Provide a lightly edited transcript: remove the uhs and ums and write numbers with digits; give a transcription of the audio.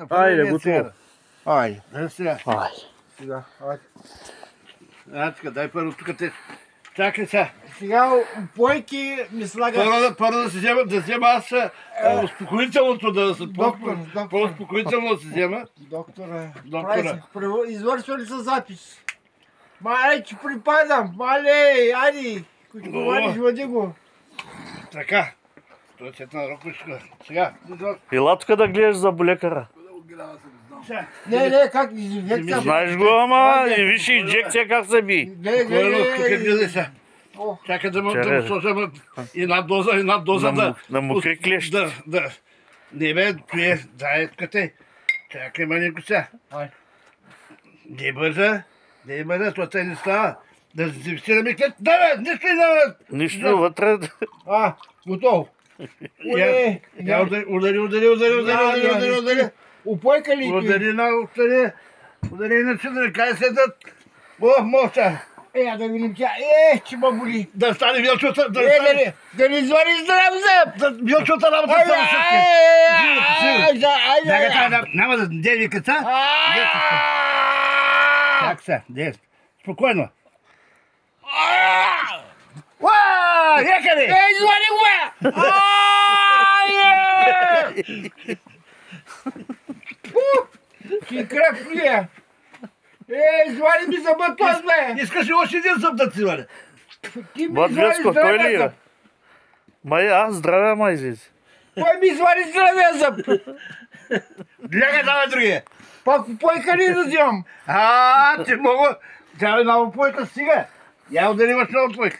Айде, готово. Айде. Сега. Сега, айде. Така, дай първо тук те. Чакай сега. Сега упойки ми слагат... Първо да взема аз успокоителното, да се по-успокоително да се взема. Доктора, Доктора. извършва ли са запис? Мале, че припадам, мале, айде, като говориш, води го. Така. Той се на ръкушка. Сега. Ела тук да гледаш за болекара. Не, как инжекция? Знаеш го, ама и виж инжекция как се би. Не, Тук гледай сега. Чакай да му сложим една доза Да му криклеш. Да. Не бе, това заедката. Чакай маленко сега. Не бърза, това те не става. Да зафиксираме клет. Да бе, нищо не да. Нищо вътре. Готово. Удари. Упойка ли? Удари на чудо, кай седат. Мовча. Да видим тя. Че ма боли. Да стане Вилчута. Да не извари здрав зъб. Вилчута работа само всички. Няма да девиката. Как са? Спокойно. Якъде? Извари го, бе! Ти кръв ли е? Извари ми зъба този, бе! Искаш ли още един зъб да ти валя? Ти ми Бат извари Веско, той ли здравия е? зъб! Май, здраве, май излезе. Той ми извари здравия зъб! Лягай, давай другия. Пак упойка ли да взимам? Ти мога. Тя е на опойка, стига. Я удариваш на опойка.